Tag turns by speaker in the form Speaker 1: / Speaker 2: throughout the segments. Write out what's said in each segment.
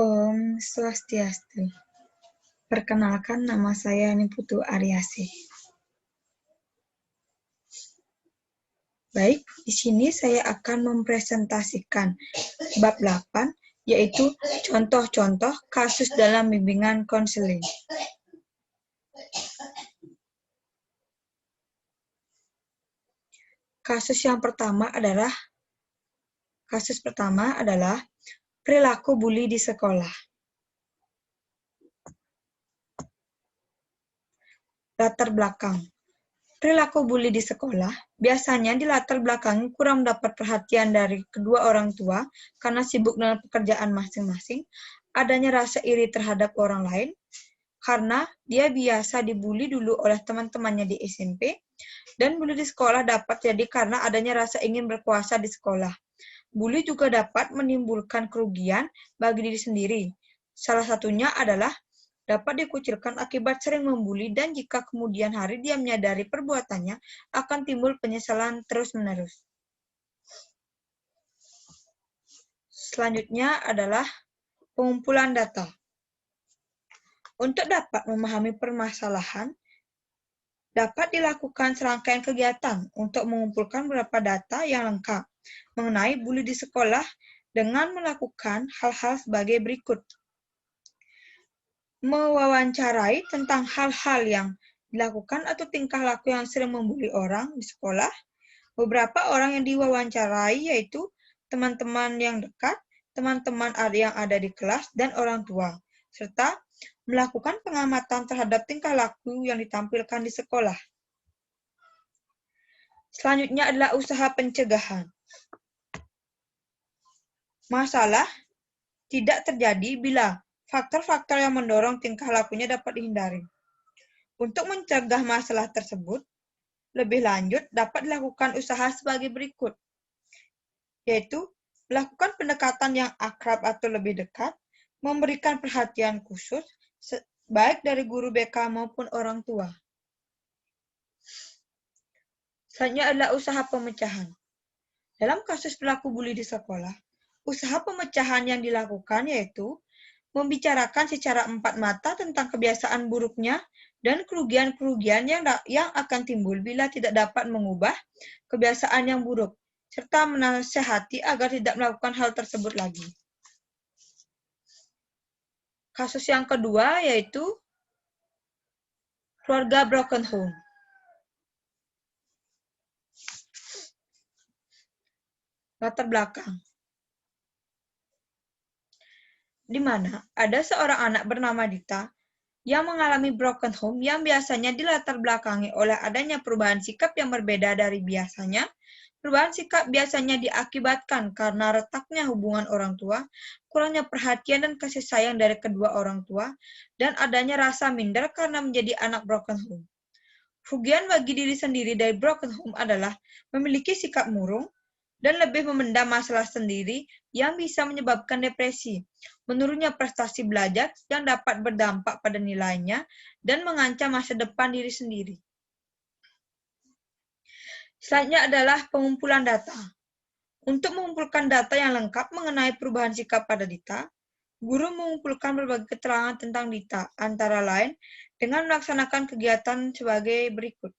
Speaker 1: Om Swastiastu. Perkenalkan, nama saya Niputu Aryasih. Baik, di sini saya akan mempresentasikan bab 8, yaitu contoh-contoh kasus dalam bimbingan konseling. Kasus pertama adalah perilaku bully di sekolah. Latar belakang. Perilaku bully di sekolah biasanya dilatar belakangi kurang mendapat perhatian dari kedua orang tua karena sibuk dengan pekerjaan masing-masing, adanya rasa iri terhadap orang lain, karena dia biasa dibully dulu oleh teman-temannya di SMP, dan bully di sekolah dapat jadi karena adanya rasa ingin berkuasa di sekolah. Bully juga dapat menimbulkan kerugian bagi diri sendiri. Salah satunya adalah dapat dikucilkan akibat sering membuli dan jika kemudian hari dia menyadari perbuatannya, akan timbul penyesalan terus-menerus. Selanjutnya adalah pengumpulan data. Untuk dapat memahami permasalahan, dapat dilakukan serangkaian kegiatan untuk mengumpulkan beberapa data yang lengkap mengenai bully di sekolah dengan melakukan hal-hal sebagai berikut. Mewawancarai tentang hal-hal yang dilakukan atau tingkah laku yang sering membuli orang di sekolah. Beberapa orang yang diwawancarai yaitu teman-teman yang dekat, teman-teman yang ada di kelas, dan orang tua, serta melakukan pengamatan terhadap tingkah laku yang ditampilkan di sekolah. Selanjutnya adalah usaha pencegahan. Masalah tidak terjadi bila faktor-faktor yang mendorong tingkah lakunya dapat dihindari. Untuk mencegah masalah tersebut, lebih lanjut dapat dilakukan usaha sebagai berikut, yaitu melakukan pendekatan yang akrab atau lebih dekat, memberikan perhatian khusus, baik dari guru BK maupun orang tua. Selanjutnya adalah usaha pemecahan. Dalam kasus perilaku bully di sekolah, usaha pemecahan yang dilakukan yaitu membicarakan secara empat mata tentang kebiasaan buruknya dan kerugian-kerugian yang akan timbul bila tidak dapat mengubah kebiasaan yang buruk, serta menasihati agar tidak melakukan hal tersebut lagi. Kasus yang kedua yaitu keluarga broken home. Latar belakang. Di mana ada seorang anak bernama Dita yang mengalami broken home yang biasanya dilatar belakangi oleh adanya perubahan sikap yang berbeda dari biasanya. Perubahan sikap biasanya diakibatkan karena retaknya hubungan orang tua, kurangnya perhatian dan kasih sayang dari kedua orang tua, dan adanya rasa minder karena menjadi anak broken home. Kerugian bagi diri sendiri dari broken home adalah memiliki sikap murung dan lebih memendam masalah sendiri yang bisa menyebabkan depresi, menurunnya prestasi belajar yang dapat berdampak pada nilainya, dan mengancam masa depan diri sendiri. Selanjutnya adalah pengumpulan data. Untuk mengumpulkan data yang lengkap mengenai perubahan sikap pada Dita, guru mengumpulkan berbagai keterangan tentang Dita, antara lain dengan melaksanakan kegiatan sebagai berikut.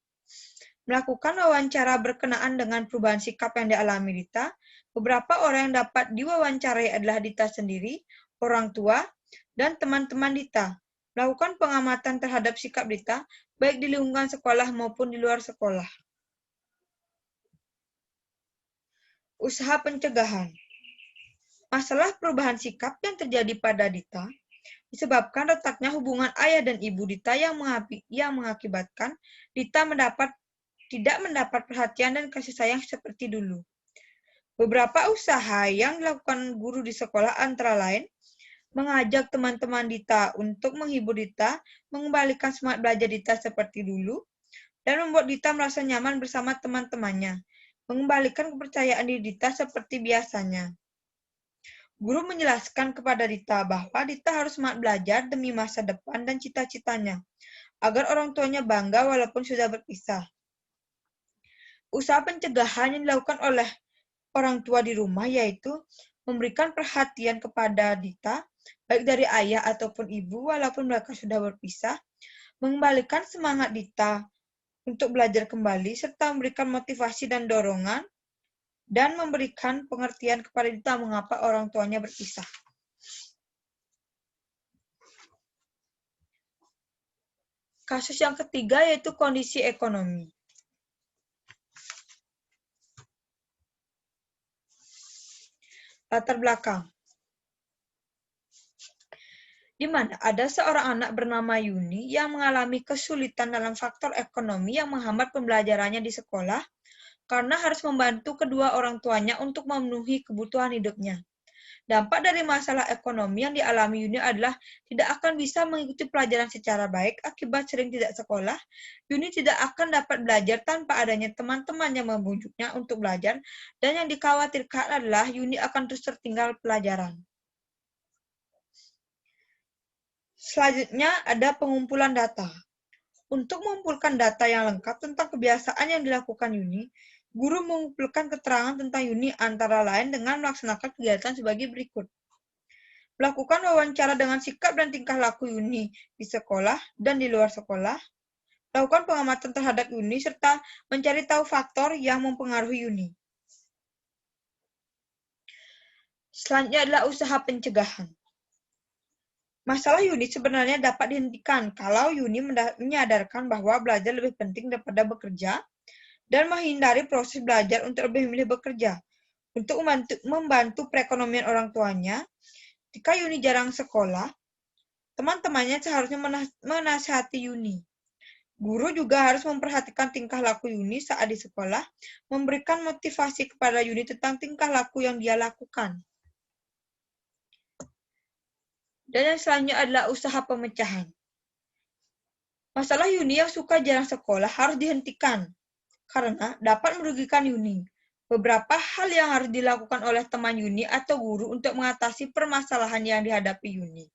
Speaker 1: Melakukan wawancara berkenaan dengan perubahan sikap yang dialami Dita. Beberapa orang yang dapat diwawancarai adalah Dita sendiri, orang tua, dan teman-teman Dita. Melakukan pengamatan terhadap sikap Dita, baik di lingkungan sekolah maupun di luar sekolah. Usaha pencegahan. Masalah perubahan sikap yang terjadi pada Dita disebabkan retaknya hubungan ayah dan ibu Dita yang mengakibatkan Dita tidak mendapat perhatian dan kasih sayang seperti dulu. Beberapa usaha yang dilakukan guru di sekolah antara lain mengajak teman-teman Dita untuk menghibur Dita, mengembalikan semangat belajar Dita seperti dulu, dan membuat Dita merasa nyaman bersama teman-temannya, mengembalikan kepercayaan diri Dita seperti biasanya. Guru menjelaskan kepada Dita bahwa Dita harus semangat belajar demi masa depan dan cita-citanya, agar orang tuanya bangga walaupun sudah berpisah. Usaha pencegahan yang dilakukan oleh orang tua di rumah yaitu memberikan perhatian kepada Dita baik dari ayah ataupun ibu, walaupun mereka sudah berpisah, mengembalikan semangat Dita untuk belajar kembali, serta memberikan motivasi dan dorongan, dan memberikan pengertian kepada Dita mengapa orang tuanya berpisah. Kasus yang ketiga yaitu kondisi ekonomi. Latar belakang. Di mana ada seorang anak bernama Yuni yang mengalami kesulitan dalam faktor ekonomi yang menghambat pembelajarannya di sekolah karena harus membantu kedua orang tuanya untuk memenuhi kebutuhan hidupnya. Dampak dari masalah ekonomi yang dialami Yuni adalah tidak akan bisa mengikuti pelajaran secara baik akibat sering tidak sekolah. Yuni tidak akan dapat belajar tanpa adanya teman-teman yang membujuknya untuk belajar, dan yang dikhawatirkan adalah Yuni akan terus tertinggal pelajaran. Selanjutnya ada pengumpulan data. Untuk mengumpulkan data yang lengkap tentang kebiasaan yang dilakukan Yuni, guru mengumpulkan keterangan tentang Yuni antara lain dengan melaksanakan kegiatan sebagai berikut. Melakukan wawancara dengan sikap dan tingkah laku Yuni di sekolah dan di luar sekolah. Lakukan pengamatan terhadap Yuni serta mencari tahu faktor yang mempengaruhi Yuni. Selanjutnya adalah usaha pencegahan. Masalah Yuni sebenarnya dapat dihentikan kalau Yuni menyadarkan bahwa belajar lebih penting daripada bekerja dan menghindari proses belajar untuk lebih memilih bekerja. Untuk membantu perekonomian orang tuanya, jika Yuni jarang sekolah, teman-temannya seharusnya menasihati Yuni. Guru juga harus memperhatikan tingkah laku Yuni saat di sekolah, memberikan motivasi kepada Yuni tentang tingkah laku yang dia lakukan. Dan yang selanjutnya adalah usaha pemecahan. Masalah Yuni yang suka jarang sekolah harus dihentikan, karena dapat merugikan Yuni. Beberapa hal yang harus dilakukan oleh teman Yuni atau guru untuk mengatasi permasalahan yang dihadapi Yuni,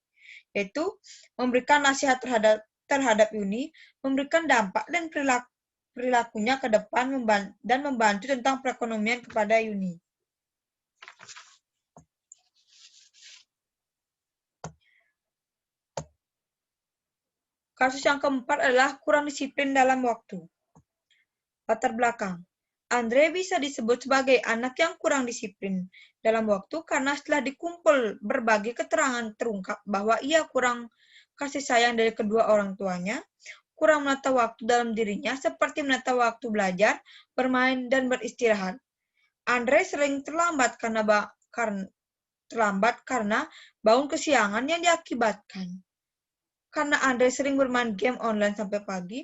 Speaker 1: yaitu memberikan nasihat terhadap Yuni, memberikan dampak dan perilakunya ke depan, dan membantu tentang perekonomian kepada Yuni. Kasus yang keempat adalah kurang disiplin dalam waktu. Latar belakang. Andre bisa disebut sebagai anak yang kurang disiplin dalam waktu karena setelah dikumpul berbagai keterangan terungkap bahwa ia kurang kasih sayang dari kedua orang tuanya, kurang menata waktu dalam dirinya seperti menata waktu belajar, bermain, dan beristirahat. Andre sering terlambat karena bangun kesiangan yang diakibatkan. Karena Andre sering bermain game online sampai pagi,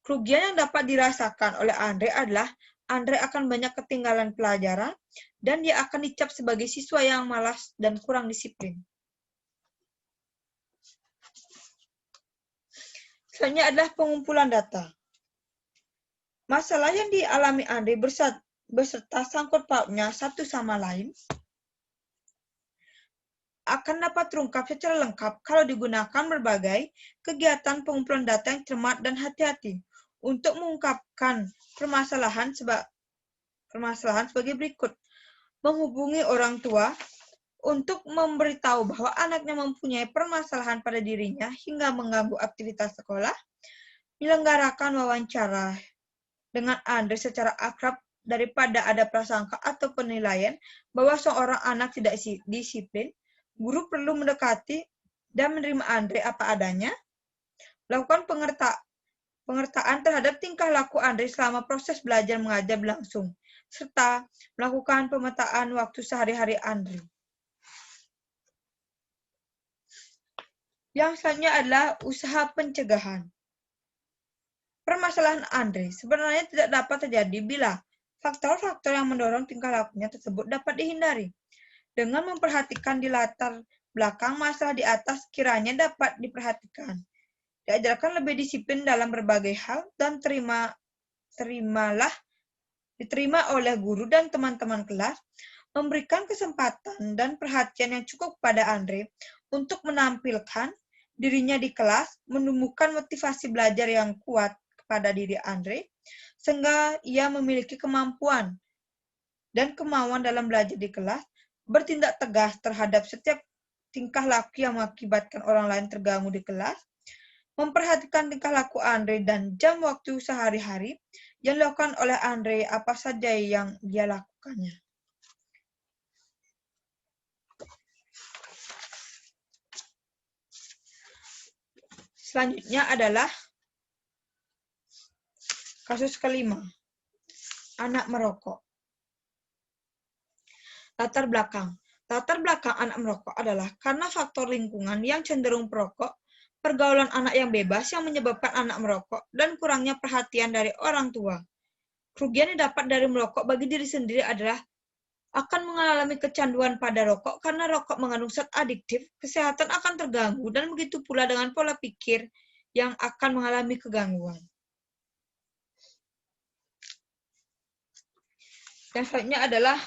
Speaker 1: kerugian yang dapat dirasakan oleh Andre adalah Andre akan banyak ketinggalan pelajaran dan dia akan dicap sebagai siswa yang malas dan kurang disiplin. Selanjutnya adalah pengumpulan data. Masalah yang dialami Andre beserta sangkut pautnya satu sama lain akan dapat terungkap secara lengkap kalau digunakan berbagai kegiatan pengumpulan data yang cermat dan hati-hati untuk mengungkapkan permasalahan sebagai berikut. Menghubungi orang tua untuk memberitahu bahwa anaknya mempunyai permasalahan pada dirinya hingga mengganggu aktivitas sekolah. Menyelenggarakan wawancara dengan Andre secara akrab daripada ada prasangka atau penilaian bahwa seorang anak tidak disiplin. Guru perlu mendekati dan menerima Andre apa adanya, lakukan pengertaan terhadap tingkah laku Andre selama proses belajar mengajar berlangsung, serta melakukan pemetaan waktu sehari-hari Andre. Yang selanjutnya adalah usaha pencegahan. Permasalahan Andre sebenarnya tidak dapat terjadi bila faktor-faktor yang mendorong tingkah lakunya tersebut dapat dihindari. Dengan memperhatikan di latar belakang masalah di atas kiranya dapat diperhatikan. Diajarkan lebih disiplin dalam berbagai hal dan diterima oleh guru dan teman-teman kelas, memberikan kesempatan dan perhatian yang cukup pada Andre untuk menampilkan dirinya di kelas, menumbuhkan motivasi belajar yang kuat kepada diri Andre, sehingga ia memiliki kemampuan dan kemauan dalam belajar di kelas, bertindak tegas terhadap setiap tingkah laku yang mengakibatkan orang lain terganggu di kelas, memperhatikan tingkah laku Andre dan jam waktu sehari-hari yang dilakukan oleh Andre, apa saja yang dia lakukannya. Selanjutnya adalah kasus kelima, anak merokok. Latar belakang. Latar belakang anak merokok adalah karena faktor lingkungan yang cenderung perokok, pergaulan anak yang bebas yang menyebabkan anak merokok, dan kurangnya perhatian dari orang tua. Kerugian yang dapat dari merokok bagi diri sendiri adalah akan mengalami kecanduan pada rokok karena rokok mengandung zat adiktif, kesehatan akan terganggu, dan begitu pula dengan pola pikir yang akan mengalami kegangguan. Yang selanjutnya adalah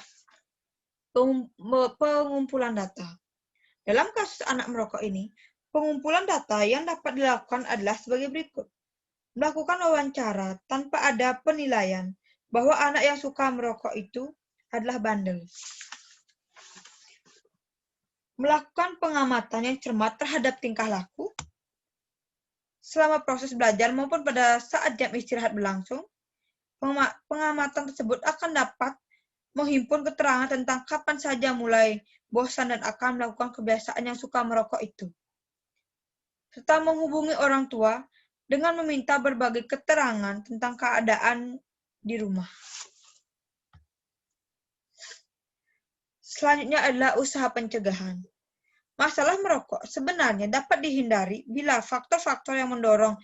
Speaker 1: pengumpulan data. Dalam kasus anak merokok ini, pengumpulan data yang dapat dilakukan adalah sebagai berikut. Melakukan wawancara tanpa ada penilaian bahwa anak yang suka merokok itu adalah bandel. Melakukan pengamatan yang cermat terhadap tingkah laku selama proses belajar maupun pada saat jam istirahat berlangsung. Pengamatan tersebut akan dapat menghimpun keterangan tentang kapan saja mulai bosan dan akan melakukan kebiasaan yang suka merokok itu, serta menghubungi orang tua dengan meminta berbagai keterangan tentang keadaan di rumah. Selanjutnya adalah usaha pencegahan. Masalah merokok sebenarnya dapat dihindari bila faktor-faktor yang mendorong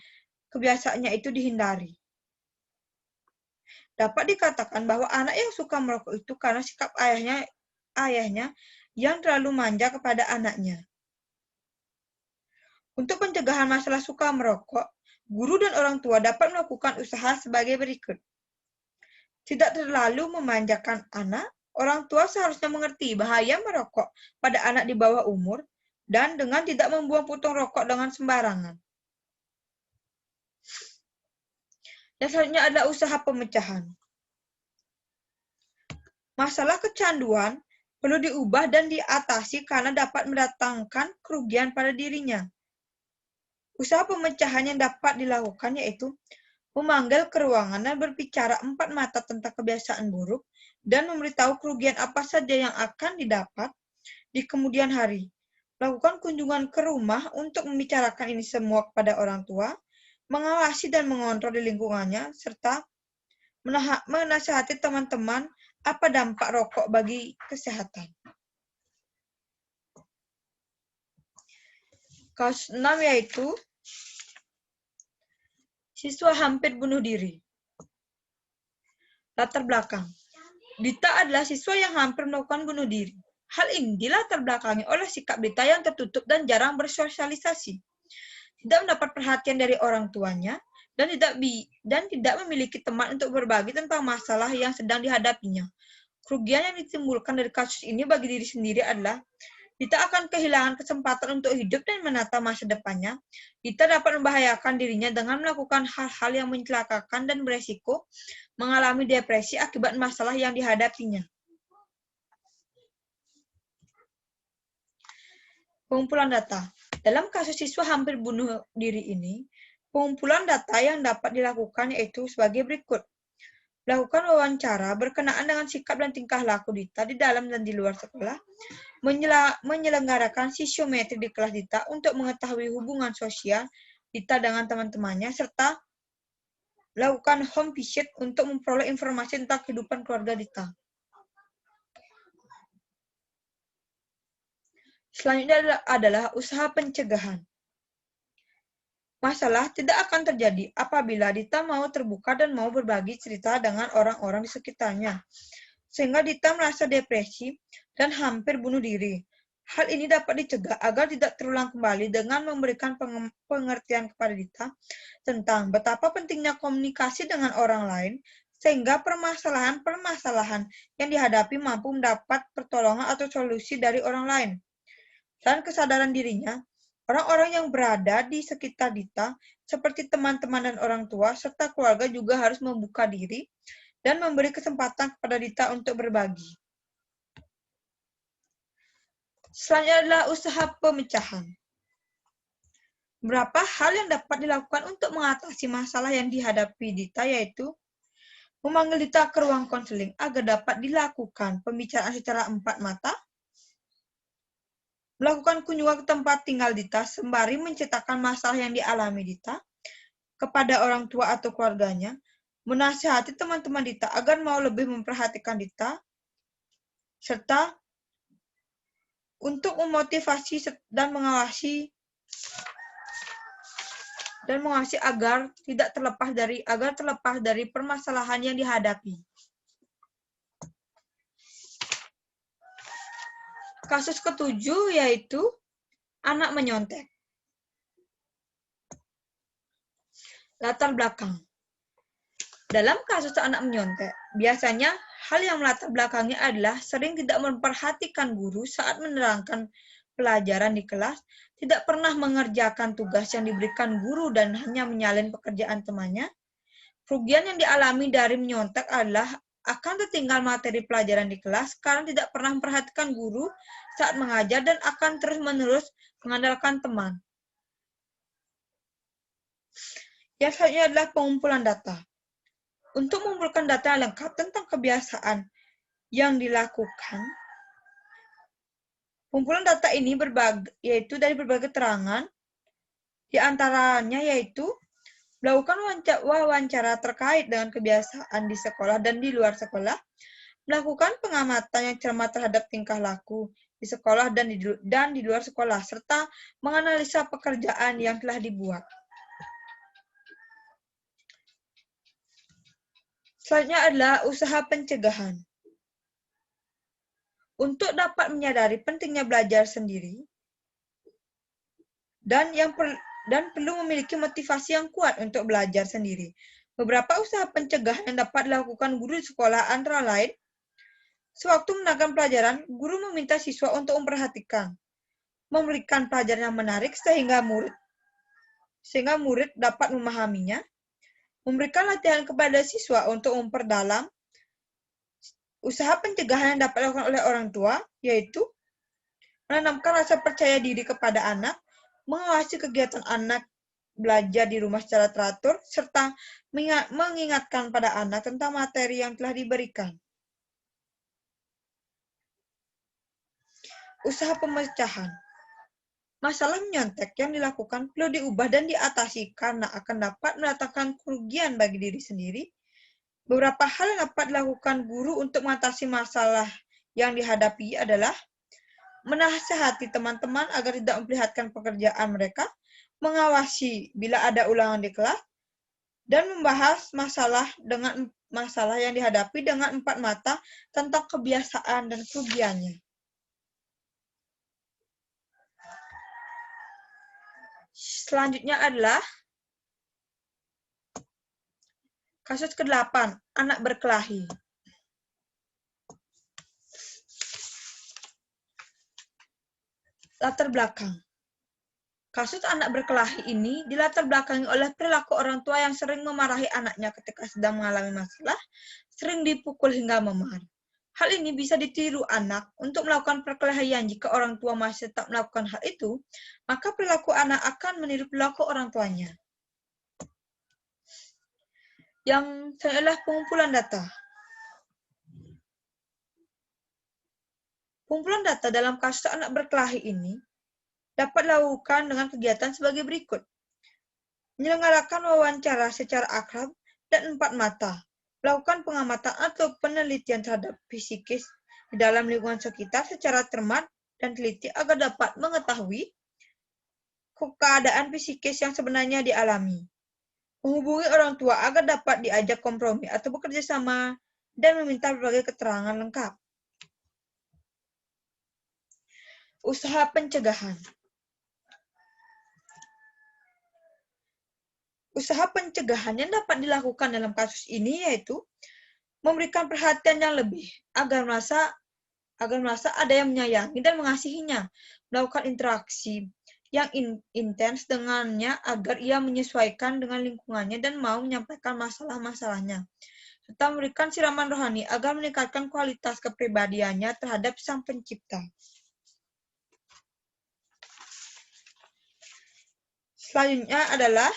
Speaker 1: kebiasaannya itu dihindari. Dapat dikatakan bahwa anak yang suka merokok itu karena sikap ayahnya yang terlalu manja kepada anaknya. Untuk pencegahan masalah suka merokok, guru dan orang tua dapat melakukan usaha sebagai berikut. Tidak terlalu memanjakan anak, orang tua seharusnya mengerti bahaya merokok pada anak di bawah umur dan dengan tidak membuang puntung rokok dengan sembarangan. Yang selanjutnya adalah usaha pemecahan. Masalah kecanduan perlu diubah dan diatasi karena dapat mendatangkan kerugian pada dirinya. Usaha pemecahan yang dapat dilakukan yaitu memanggil ke ruangan dan berbicara empat mata tentang kebiasaan buruk dan memberitahu kerugian apa saja yang akan didapat di kemudian hari. Melakukan kunjungan ke rumah untuk membicarakan ini semua kepada orang tua, mengawasi dan mengontrol di lingkungannya, serta menasihati teman-teman apa dampak rokok bagi kesehatan. Kasus 6 yaitu siswa hampir bunuh diri. Latar belakang. Dita adalah siswa yang hampir melakukan bunuh diri. Hal ini dilatar belakangi oleh sikap Dita yang tertutup dan jarang bersosialisasi. Tidak mendapat perhatian dari orang tuanya dan tidak memiliki teman untuk berbagi tentang masalah yang sedang dihadapinya. Kerugian yang ditimbulkan dari kasus ini bagi diri sendiri adalah Dita akan kehilangan kesempatan untuk hidup dan menata masa depannya. Dita dapat membahayakan dirinya dengan melakukan hal-hal yang mencelakakan dan beresiko mengalami depresi akibat masalah yang dihadapinya. Pengumpulan data. Dalam kasus siswa hampir bunuh diri ini, pengumpulan data yang dapat dilakukan yaitu sebagai berikut. Melakukan wawancara berkenaan dengan sikap dan tingkah laku Dita di dalam dan di luar sekolah, menyelenggarakan sisiometri di kelas Dita untuk mengetahui hubungan sosial Dita dengan teman-temannya, serta melakukan home visit untuk memperoleh informasi tentang kehidupan keluarga Dita. Selanjutnya adalah usaha pencegahan. Masalah tidak akan terjadi apabila Dita mau terbuka dan mau berbagi cerita dengan orang-orang di sekitarnya, sehingga Dita merasa depresi dan hampir bunuh diri. Hal ini dapat dicegah agar tidak terulang kembali dengan memberikan pengertian kepada Dita tentang betapa pentingnya komunikasi dengan orang lain, sehingga permasalahan-permasalahan yang dihadapi mampu mendapat pertolongan atau solusi dari orang lain. Dan kesadaran dirinya, orang-orang yang berada di sekitar Dita, seperti teman-teman dan orang tua, serta keluarga juga harus membuka diri dan memberi kesempatan kepada Dita untuk berbagi. Selanjutnya adalah usaha pemecahan. Beberapa hal yang dapat dilakukan untuk mengatasi masalah yang dihadapi Dita, yaitu memanggil Dita ke ruang konseling agar dapat dilakukan pembicaraan secara empat mata, melakukan kunjungan ke tempat tinggal Dita sembari menceritakan masalah yang dialami Dita kepada orang tua atau keluarganya, menasihati teman-teman Dita agar mau lebih memperhatikan Dita, serta untuk memotivasi dan mengawasi agar terlepas dari permasalahan yang dihadapi. Kasus ketujuh yaitu anak menyontek. Latar belakang. Dalam kasus anak menyontek, biasanya hal yang melatar belakangnya adalah sering tidak memperhatikan guru saat menerangkan pelajaran di kelas, tidak pernah mengerjakan tugas yang diberikan guru dan hanya menyalin pekerjaan temannya. Kerugian yang dialami dari menyontek adalah akan tertinggal materi pelajaran di kelas karena tidak pernah memperhatikan guru saat mengajar dan akan terus-menerus mengandalkan teman. Yang selanjutnya adalah pengumpulan data. Untuk mengumpulkan data yang lengkap tentang kebiasaan yang dilakukan, pengumpulan data ini yaitu dari berbagai keterangan, di antaranya yaitu melakukan wawancara terkait dengan kebiasaan di sekolah dan di luar sekolah, melakukan pengamatan yang cermat terhadap tingkah laku di sekolah dan di luar sekolah, serta menganalisa pekerjaan yang telah dibuat. Selanjutnya adalah usaha pencegahan. Untuk dapat menyadari pentingnya belajar sendiri dan perlu memiliki motivasi yang kuat untuk belajar sendiri. Beberapa usaha pencegahan yang dapat dilakukan guru di sekolah antara lain, sewaktu menerangkan pelajaran, guru meminta siswa untuk memperhatikan, memberikan pelajaran yang menarik sehingga murid dapat memahaminya, memberikan latihan kepada siswa untuk memperdalam. Usaha pencegahan yang dapat dilakukan oleh orang tua, yaitu menanamkan rasa percaya diri kepada anak, mengawasi kegiatan anak belajar di rumah secara teratur, serta mengingatkan pada anak tentang materi yang telah diberikan. Usaha pemecahan. Masalah menyontek yang dilakukan perlu diubah dan diatasi karena akan dapat mendatangkan kerugian bagi diri sendiri. Beberapa hal yang dapat dilakukan guru untuk mengatasi masalah yang dihadapi adalah menasihati teman-teman agar tidak memperlihatkan pekerjaan mereka, mengawasi bila ada ulangan di kelas, dan membahas masalah yang dihadapi dengan empat mata tentang kebiasaan dan kerugiannya. Selanjutnya adalah kasus ke-8, anak berkelahi. Latar belakang. Kasus anak berkelahi ini dilatar belakangi oleh perilaku orang tua yang sering memarahi anaknya ketika sedang mengalami masalah, sering dipukul hingga memar. Hal ini bisa ditiru anak untuk melakukan perkelahian. Jika orang tua masih tetap melakukan hal itu, maka perilaku anak akan meniru perilaku orang tuanya. Yang selanjutnya adalah pengumpulan data. Pengumpulan data dalam kasus anak berkelahi ini dapat dilakukan dengan kegiatan sebagai berikut. Menyelenggarakan wawancara secara akrab dan empat mata. Melakukan pengamatan atau penelitian terhadap psikis di dalam lingkungan sekitar secara cermat dan teliti agar dapat mengetahui keadaan psikis yang sebenarnya dialami. Menghubungi orang tua agar dapat diajak kompromi atau bekerja sama dan meminta berbagai keterangan lengkap. Usaha pencegahan. Usaha pencegahan yang dapat dilakukan dalam kasus ini yaitu memberikan perhatian yang lebih agar merasa ada yang menyayangi dan mengasihinya, melakukan interaksi yang intens dengannya agar ia menyesuaikan dengan lingkungannya dan mau menyampaikan masalah-masalahnya, serta memberikan siraman rohani agar meningkatkan kualitas kepribadiannya terhadap Sang Pencipta. Selanjutnya adalah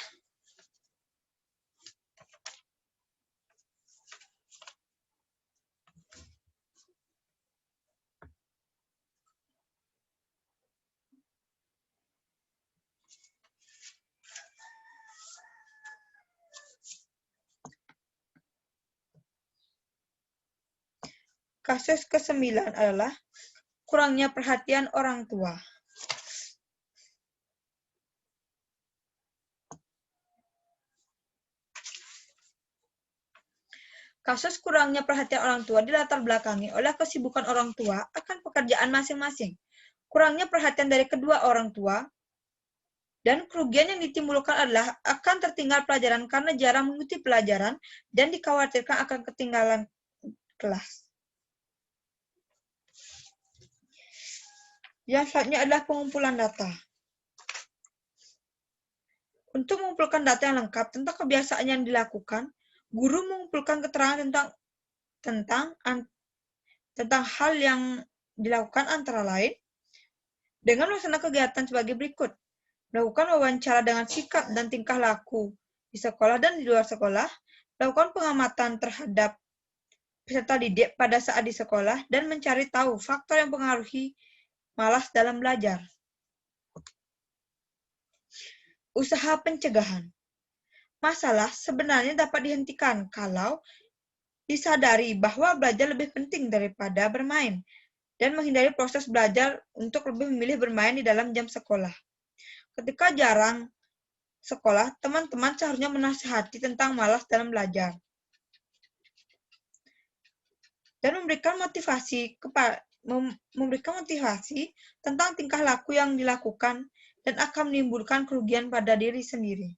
Speaker 1: kasus ke-9 adalah kurangnya perhatian orang tua. Kasus kurangnya perhatian orang tua dilatar belakangi oleh kesibukan orang tua akan pekerjaan masing-masing, kurangnya perhatian dari kedua orang tua, dan kerugian yang ditimbulkan adalah akan tertinggal pelajaran karena jarang mengikuti pelajaran dan dikhawatirkan akan ketinggalan kelas. Yang selanjutnya adalah pengumpulan data. Untuk mengumpulkan data yang lengkap tentang kebiasaan yang dilakukan, guru mengumpulkan keterangan tentang hal yang dilakukan antara lain dengan melaksanakan kegiatan sebagai berikut. Melakukan wawancara dengan sikap dan tingkah laku di sekolah dan di luar sekolah, melakukan pengamatan terhadap peserta didik pada saat di sekolah, dan mencari tahu faktor yang mempengaruhi malas dalam belajar. Usaha pencegahan. Masalah sebenarnya dapat dihentikan kalau disadari bahwa belajar lebih penting daripada bermain, dan menghindari proses belajar untuk lebih memilih bermain di dalam jam sekolah. Ketika jarang sekolah, teman-teman seharusnya menasihati tentang malas dalam belajar dan memberikan motivasi tentang tingkah laku yang dilakukan dan akan menimbulkan kerugian pada diri sendiri.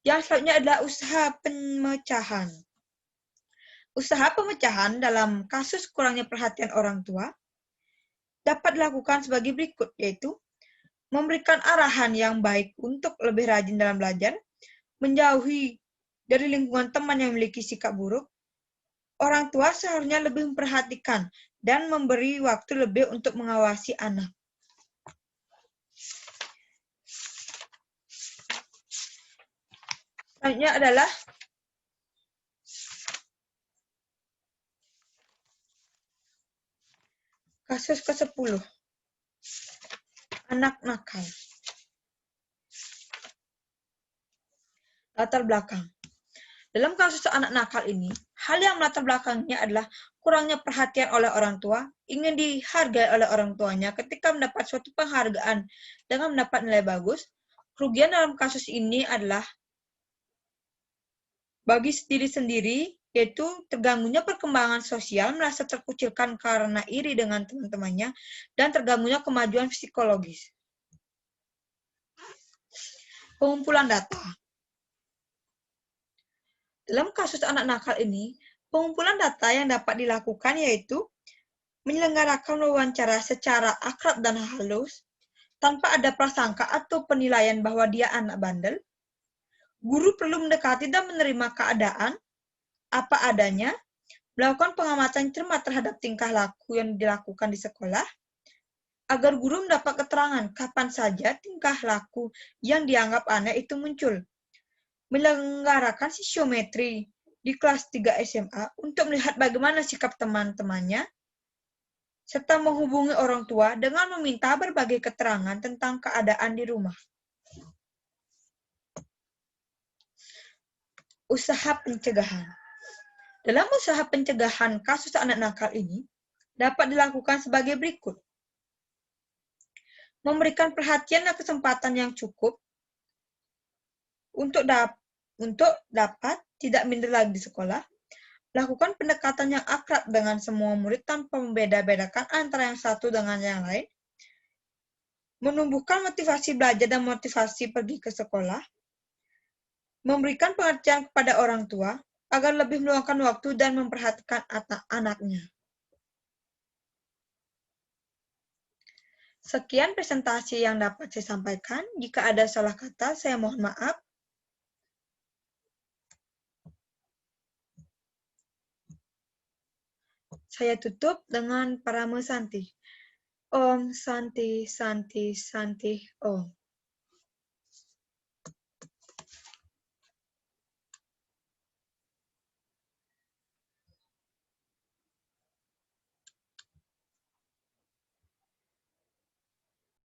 Speaker 1: Yang selanjutnya adalah usaha pemecahan. Usaha pemecahan dalam kasus kurangnya perhatian orang tua dapat dilakukan sebagai berikut, yaitu memberikan arahan yang baik untuk lebih rajin dalam belajar, menjauhi dari lingkungan teman yang memiliki sikap buruk. Orang tua seharusnya lebih memperhatikan dan memberi waktu lebih untuk mengawasi anak. Selanjutnya adalah kasus ke-10. Anak nakal. Latar belakang. Dalam kasus anak nakal ini, hal yang melatar belakangnya adalah kurangnya perhatian oleh orang tua, ingin dihargai oleh orang tuanya ketika mendapat suatu penghargaan dengan mendapat nilai bagus. Kerugian dalam kasus ini adalah bagi diri sendiri, yaitu terganggunya perkembangan sosial, merasa terkucilkan karena iri dengan teman-temannya, dan terganggunya kemajuan psikologis. Pengumpulan data. Dalam kasus anak nakal ini, pengumpulan data yang dapat dilakukan yaitu menyelenggarakan wawancara secara akrab dan halus, tanpa ada prasangka atau penilaian bahwa dia anak bandel. Guru perlu mendekati dan menerima keadaan apa adanya, melakukan pengamatan cermat terhadap tingkah laku yang dilakukan di sekolah, agar guru mendapat keterangan kapan saja tingkah laku yang dianggap aneh itu muncul. Menyelenggarakan sisiometri di kelas 3 SMA untuk melihat bagaimana sikap teman-temannya, serta menghubungi orang tua dengan meminta berbagai keterangan tentang keadaan di rumah. Usaha pencegahan. Dalam usaha pencegahan kasus anak nakal ini, dapat dilakukan sebagai berikut. Memberikan perhatian dan kesempatan yang cukup untuk dapat tidak minder lagi di sekolah, lakukan pendekatan yang akrab dengan semua murid tanpa membeda-bedakan antara yang satu dengan yang lain, menumbuhkan motivasi belajar dan motivasi pergi ke sekolah, memberikan pengertian kepada orang tua agar lebih meluangkan waktu dan memperhatikan anaknya. Sekian presentasi yang dapat saya sampaikan. Jika ada salah kata, saya mohon maaf. Saya tutup dengan Parame Santi. Om Santi Santi Santi Om.